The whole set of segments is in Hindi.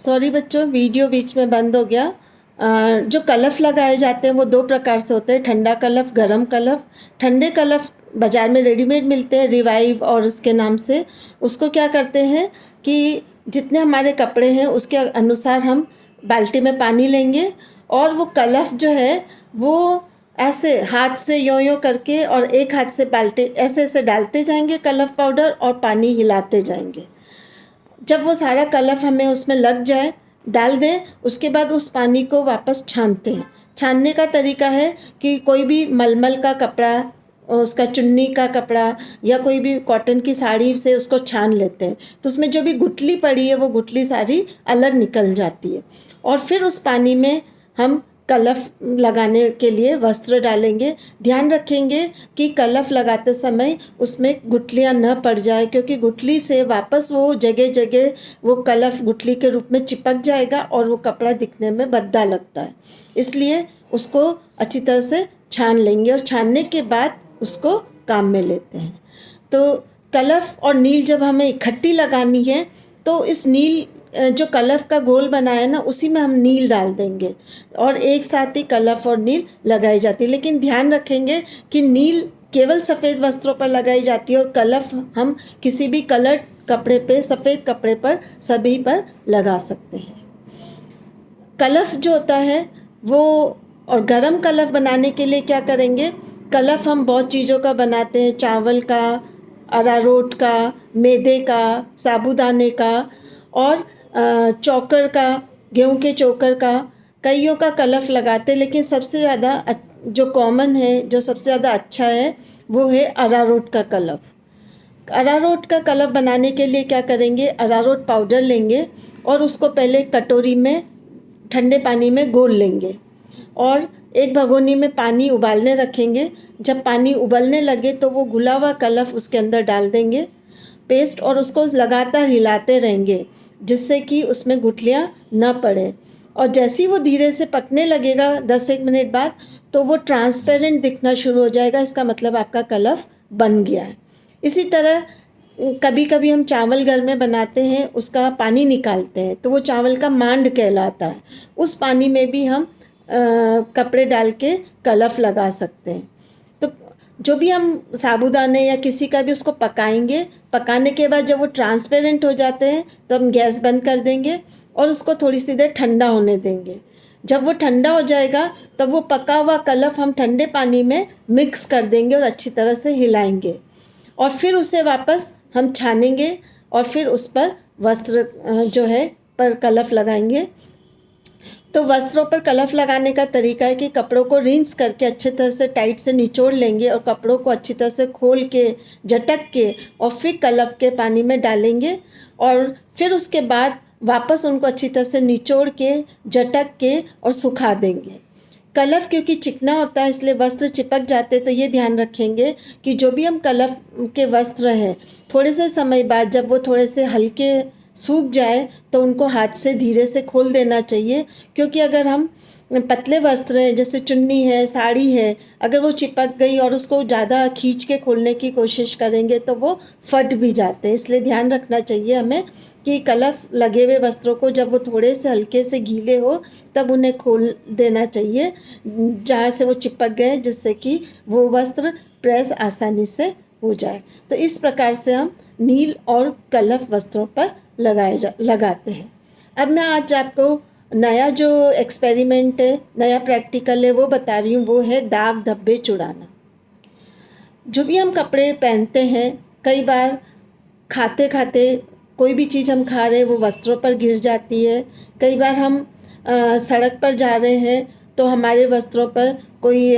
सॉरी बच्चों, वीडियो बीच में बंद हो गया। जो कलफ लगाए जाते हैं वो दो प्रकार से होते हैं, ठंडा कलफ, गरम कलफ। ठंडे कलफ बाज़ार में रेडीमेड मिलते हैं, रिवाइव और उसके नाम से। उसको क्या करते हैं कि जितने हमारे कपड़े हैं उसके अनुसार हम बाल्टी में पानी लेंगे और वो कलफ जो है वो ऐसे हाथ से यों यों करके और एक हाथ से बाल्टी ऐसे ऐसे डालते जाएंगे कलफ पाउडर और पानी हिलाते जाएंगे। जब वो सारा कलफ हमें उसमें लग जाए डाल दें, उसके बाद उस पानी को वापस छानते हैं। छानने का तरीका है कि कोई भी मलमल का कपड़ा, उसका चुन्नी का कपड़ा या कोई भी कॉटन की साड़ी से उसको छान लेते हैं, तो उसमें जो भी गुठली पड़ी है वो गुठली सारी अलग निकल जाती है। और फिर उस पानी में हम कलफ लगाने के लिए वस्त्र डालेंगे। ध्यान रखेंगे कि कलफ लगाते समय उसमें गुठलियाँ न पड़ जाए, क्योंकि गुठली से वापस वो जगह जगह वो कलफ गुठली के रूप में चिपक जाएगा और वो कपड़ा दिखने में भद्दा लगता है। इसलिए उसको अच्छी तरह से छान लेंगे और छानने के बाद उसको काम में लेते हैं। तो कलफ और नील जब हमें इकट्ठी लगानी है तो इस नील जो कलफ का घोल बनाया ना उसी में हम नील डाल देंगे और एक साथ ही कलफ और नील लगाई जाती है। लेकिन ध्यान रखेंगे कि नील केवल सफ़ेद वस्त्रों पर लगाई जाती है और कलफ हम किसी भी कलर्ड कपड़े पे, सफ़ेद कपड़े पर सभी पर लगा सकते हैं। कलफ जो होता है वो, और गरम कलफ बनाने के लिए क्या करेंगे, कलफ हम बहुत चीज़ों का बनाते हैं, चावल का, अरारोट का, मैदे का, साबूदाने का और चोकर का, गेहूं के चोकर का, कईयों का कलफ लगाते। लेकिन सबसे ज़्यादा जो कॉमन है, जो सबसे ज़्यादा अच्छा है वो है अरारोट का कलफ। अरारोट का कलफ बनाने के लिए क्या करेंगे, अरारोट पाउडर लेंगे और उसको पहले कटोरी में ठंडे पानी में घोल लेंगे और एक भगोनी में पानी उबालने रखेंगे। जब पानी उबलने लगे तो वो घुला हुआ कलफ उसके अंदर डाल देंगे पेस्ट और उसको लगातार हिलाते रहेंगे जिससे कि उसमें गुठलियाँ न पड़े। और जैसे ही वो धीरे से पकने लगेगा 10-1 मिनट बाद तो वो ट्रांसपेरेंट दिखना शुरू हो जाएगा, इसका मतलब आपका कलफ बन गया है। इसी तरह कभी कभी हम चावल घर में बनाते हैं, उसका पानी निकालते हैं तो वो चावल का मांड कहलाता है। उस पानी में भी हम कपड़े डाल के कलफ लगा सकते हैं। तो जो भी हम साबूदाने या किसी का भी उसको पकाएंगे, पकाने के बाद जब वो ट्रांसपेरेंट हो जाते हैं तो हम गैस बंद कर देंगे और उसको थोड़ी सी देर ठंडा होने देंगे। जब वो ठंडा हो जाएगा तब वो पका हुआ कलफ हम ठंडे पानी में मिक्स कर देंगे और अच्छी तरह से हिलाएंगे और फिर उसे वापस हम छानेंगे और फिर उस पर वस्त्र जो है पर कलफ लगाएंगे। तो वस्त्रों पर कलफ लगाने का तरीका है कि कपड़ों को रिंस करके अच्छे तरह से टाइट से निचोड़ लेंगे और कपड़ों को अच्छी तरह से खोल के, झटक के और फिर कलफ के पानी में डालेंगे और फिर उसके बाद वापस उनको अच्छी तरह से निचोड़ के, झटक के और सुखा देंगे। कलफ क्योंकि चिकना होता है इसलिए वस्त्र चिपक जाते, तो ये ध्यान रखेंगे कि जो भी हम कलफ के वस्त्र हैं थोड़े से समय बाद जब वो थोड़े से हल्के सूख जाए तो उनको हाथ से धीरे से खोल देना चाहिए, क्योंकि अगर हम पतले वस्त्र हैं जैसे चुन्नी है, साड़ी है, अगर वो चिपक गई और उसको ज़्यादा खींच के खोलने की कोशिश करेंगे तो वो फट भी जाते हैं। इसलिए ध्यान रखना चाहिए हमें कि कलफ लगे हुए वस्त्रों को जब वो थोड़े से हल्के से गीले हो तब उन्हें खोल देना चाहिए जहाँ से वो चिपक गए, जिससे कि वो वस्त्र प्रेस आसानी से हो जाए। तो इस प्रकार से हम नील और कलफ वस्त्रों पर लगाते हैं। अब मैं आज आपको नया जो एक्सपेरिमेंट है, नया प्रैक्टिकल है वो बता रही हूँ, वो है दाग धब्बे छुड़ाना। जो भी हम कपड़े पहनते हैं, कई बार खाते खाते कोई भी चीज़ हम खा रहे हैं वो वस्त्रों पर गिर जाती है। कई बार हम सड़क पर जा रहे हैं तो हमारे वस्त्रों पर कोई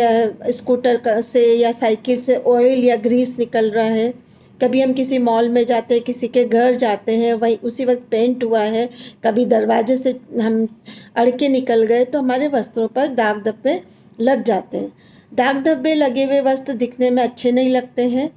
स्कूटर से या साइकिल से ऑयल या ग्रीस निकल रहा है। कभी हम किसी मॉल में जाते हैं, किसी के घर जाते हैं, वहीं उसी वक्त पेंट हुआ है, कभी दरवाजे से हम अड़ के निकल गए तो हमारे वस्त्रों पर दाग धब्बे लग जाते हैं। दाग धब्बे लगे हुए वस्त्र दिखने में अच्छे नहीं लगते हैं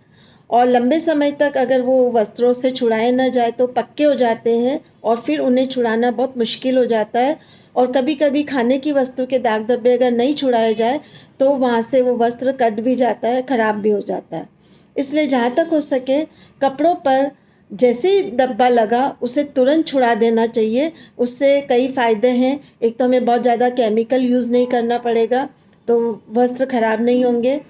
और लंबे समय तक अगर वो वस्त्रों से छुड़ाए न जाए तो पक्के हो जाते हैं और फिर उन्हें छुड़ाना बहुत मुश्किल हो जाता है। और कभी कभी खाने की वस्तु के दाग धब्बे अगर नहीं छुड़ाए जाए तो वहाँ से वो वस्त्र कट भी जाता है, ख़राब भी हो जाता है। इसलिए जहाँ तक हो सके कपड़ों पर जैसे ही धब्बा लगा उसे तुरंत छुड़ा देना चाहिए। उससे कई फ़ायदे हैं। एक तो हमें बहुत ज़्यादा केमिकल यूज़ नहीं करना पड़ेगा, तो वस्त्र खराब नहीं होंगे,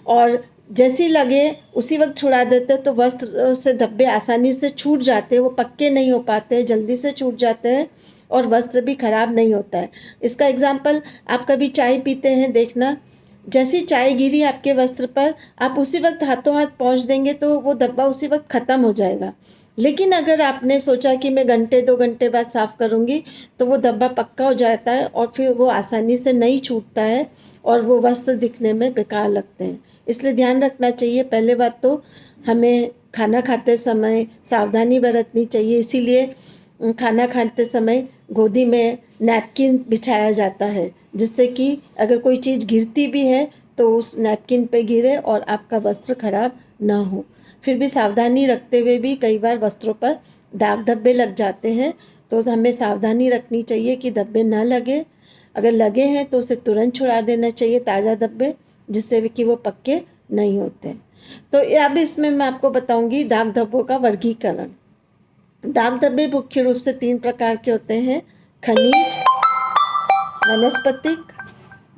और जैसे ही लगे उसी वक्त छुड़ा देते तो वस्त्र से धब्बे आसानी से छूट जाते हैं, वो पक्के नहीं हो पाते, जल्दी से छूट जाते हैं और वस्त्र भी खराब नहीं होता है। इसका एग्जाम्पल, आप कभी चाय पीते हैं, देखना जैसी चाय गिरी आपके वस्त्र पर, आप उसी वक्त हाथों हाथ पोंछ देंगे तो वो धब्बा उसी वक्त ख़त्म हो जाएगा। लेकिन अगर आपने सोचा कि मैं घंटे 2 घंटे बाद साफ़ करूँगी, तो वो धब्बा पक्का हो जाता है और फिर वो आसानी से नहीं छूटता है और वो वस्त्र दिखने में बेकार लगते हैं। इसलिए ध्यान रखना चाहिए। पहले बात तो हमें खाना खाते समय सावधानी बरतनी चाहिए, इसीलिए खाना खाते समय गोदी में नैपकिन बिछाया जाता है, जिससे कि अगर कोई चीज़ गिरती भी है तो उस नैपकिन पे गिरे और आपका वस्त्र खराब ना हो। फिर भी सावधानी रखते हुए भी कई बार वस्त्रों पर दाग धब्बे लग जाते हैं, तो हमें सावधानी रखनी चाहिए कि धब्बे ना लगे। अगर लगे हैं तो उसे तुरंत छुड़ा देना चाहिए, ताज़ा धब्बे, जिससे कि वो पक्के नहीं होते हैं। तो अब इसमें मैं आपको बताऊंगी दाग धब्बों का वर्गीकरण। दाग धब्बे मुख्य रूप से 3 प्रकार के होते हैं: खनिज, वनस्पतिक